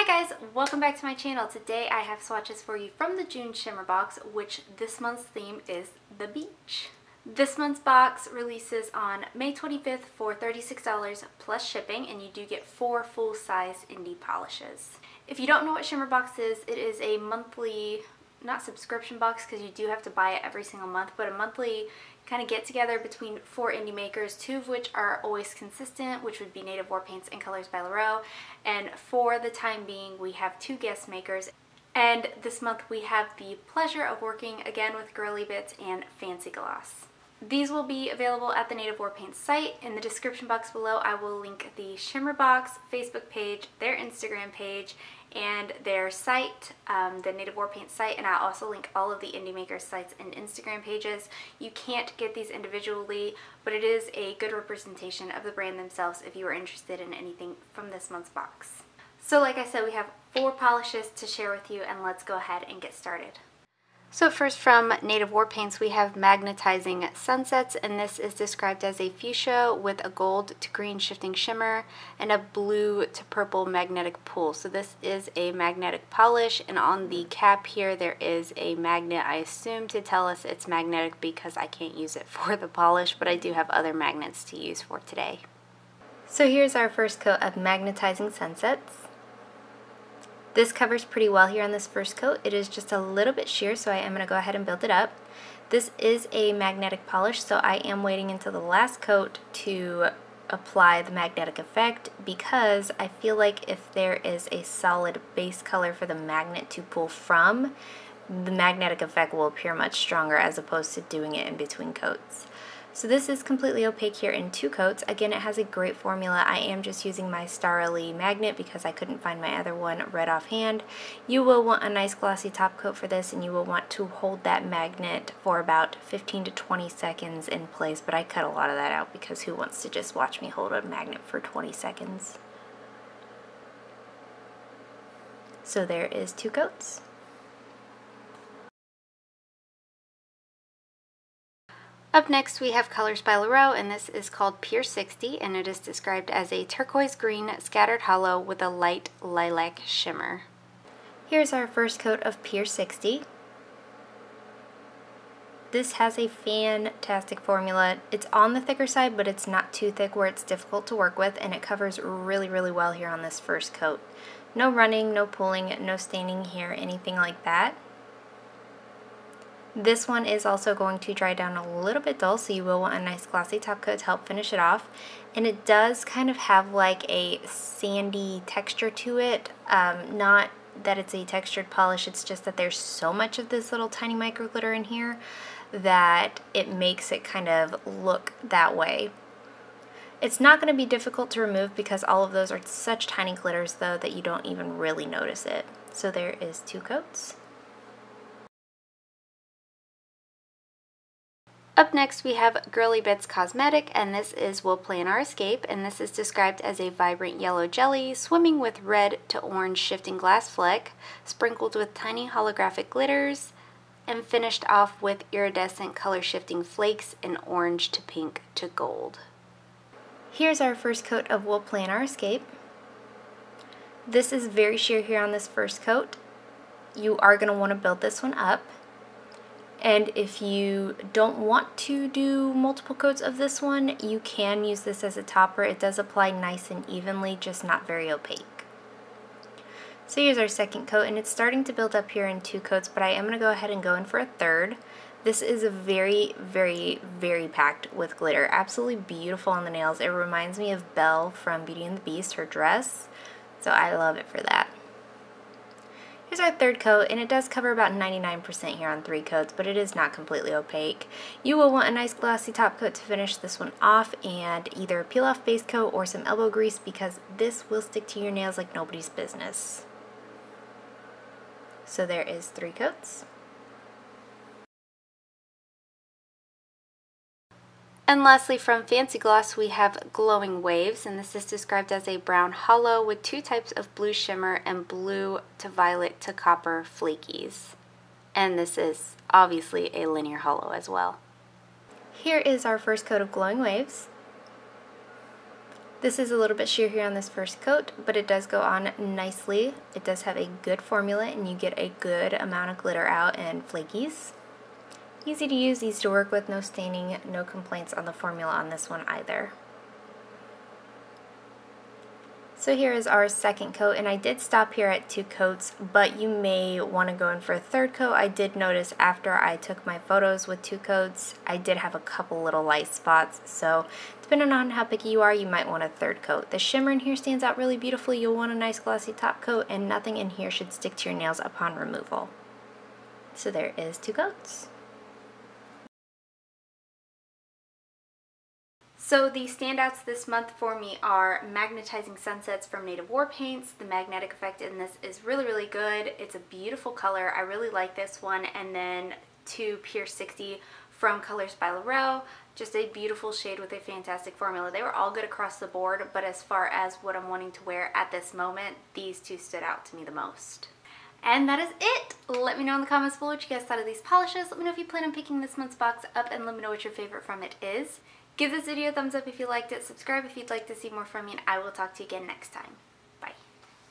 guys, welcome back to my channel. Today I have swatches for you from the June Shimmer box, which this month's theme is the beach. This month's box releases on May 25th for $36 plus shipping, and you do get 4 full-size indie polishes. If you don't know what Shimmer box is, it is a monthly, not subscription box because you do have to buy it every single month, but a monthly kind of get together between 4 indie makers, 2 of which are always consistent, which would be Native War Paints and Colors by Llarowe. And for the time being, we have 2 guest makers. And this month we have the pleasure of working again with Girly Bits and Fancy Gloss. These will be available at the Native War Paints site. In the description box below, I will link the Shimmer box Facebook page, their Instagram page, and their site, the Native War Paints site, and I'll also link all of the indie makers sites and Instagram pages. You can't get these individually, but it is a good representation of the brand themselves if you are interested in anything from this month's box. So like I said, we have 4 polishes to share with you, and let's go ahead and get started. So first, from Native War Paints, we have Magnetizing Sunsets, and this is described as a fuchsia with a gold to green shifting shimmer and a blue to purple magnetic pool. So this is a magnetic polish, and on the cap here there is a magnet, I assume to tell us it's magnetic because I can't use it for the polish, but I do have other magnets to use for today. So here's our first coat of Magnetizing Sunsets. This covers pretty well here on this first coat. It is just a little bit sheer, so I am going to go ahead and build it up. This is a magnetic polish, so I am waiting until the last coat to apply the magnetic effect, because I feel like if there is a solid base color for the magnet to pull from, the magnetic effect will appear much stronger as opposed to doing it in between coats. So this is completely opaque here in 2 coats. Again, it has a great formula. I am just using my Starly magnet because I couldn't find my other one right offhand. You will want a nice glossy top coat for this, and you will want to hold that magnet for about 15 to 20 seconds in place, but I cut a lot of that out because who wants to just watch me hold a magnet for 20 seconds? So there is 2 coats. Up next we have Colors by Llarowe, and this is called Pier 60, and it is described as a turquoise green scattered hollow with a light lilac shimmer. Here's our first coat of Pier 60. This has a fantastic formula. It's on the thicker side, but it's not too thick where it's difficult to work with, and it covers really well here on this first coat. No running, no pulling, no staining here, anything like that. This one is also going to dry down a little bit dull, so you will want a nice glossy top coat to help finish it off. And it does kind of have like a sandy texture to it. Not that it's a textured polish, it's just that there's so much of this little tiny micro glitter in here that it makes it kind of look that way. It's not going to be difficult to remove because all of those are such tiny glitters though that you don't even really notice it. So there is 2 coats. Up next we have Girly Bits Cosmetic, and this is We'll Plan Our Escape, and this is described as a vibrant yellow jelly swimming with red to orange shifting glass fleck, sprinkled with tiny holographic glitters, and finished off with iridescent color shifting flakes in orange to pink to gold. Here's our first coat of We'll Plan Our Escape. This is very sheer here on this first coat. You are going to want to build this one up. And if you don't want to do multiple coats of this one, you can use this as a topper. It does apply nice and evenly, just not very opaque. So here's our second coat, and it's starting to build up here in 2 coats, but I am going to go ahead and go in for a third. This is a very packed with glitter. Absolutely beautiful on the nails. It reminds me of Belle from Beauty and the Beast, her dress. So I love it for that. Here's our third coat, and it does cover about 99% here on 3 coats, but it is not completely opaque. You will want a nice glossy top coat to finish this one off, and either a peel off base coat or some elbow grease, because this will stick to your nails like nobody's business. So there is 3 coats. And lastly, from Fancy Gloss, we have Glowing Waves, and this is described as a brown hollow with 2 types of blue shimmer and blue to violet to copper flakies. And this is obviously a linear hollow as well. Here is our first coat of Glowing Waves. This is a little bit sheer here on this first coat, but it does go on nicely. It does have a good formula and you get a good amount of glitter out and flakies. Easy to use, easy to work with, no staining, no complaints on the formula on this one either. So here is our second coat, and I did stop here at 2 coats, but you may want to go in for a third coat. I did notice after I took my photos with 2 coats, I did have a couple little light spots, so depending on how picky you are, you might want a third coat. The shimmer in here stands out really beautifully. You'll want a nice glossy top coat, and nothing in here should stick to your nails upon removal. So there is 2 coats. So the standouts this month for me are Magnetizing Sunsets from Native War Paints. The magnetic effect in this is really, really good. It's a beautiful color. I really like this one. And then 2 Pier 60 from Colors by Llarowe. Just a beautiful shade with a fantastic formula. They were all good across the board, but as far as what I'm wanting to wear at this moment, these 2 stood out to me the most. And that is it. Let me know in the comments below what you guys thought of these polishes. Let me know if you plan on picking this month's box up, and let me know what your favorite from it is. Give this video a thumbs up if you liked it, subscribe if you'd like to see more from me, and I will talk to you again next time.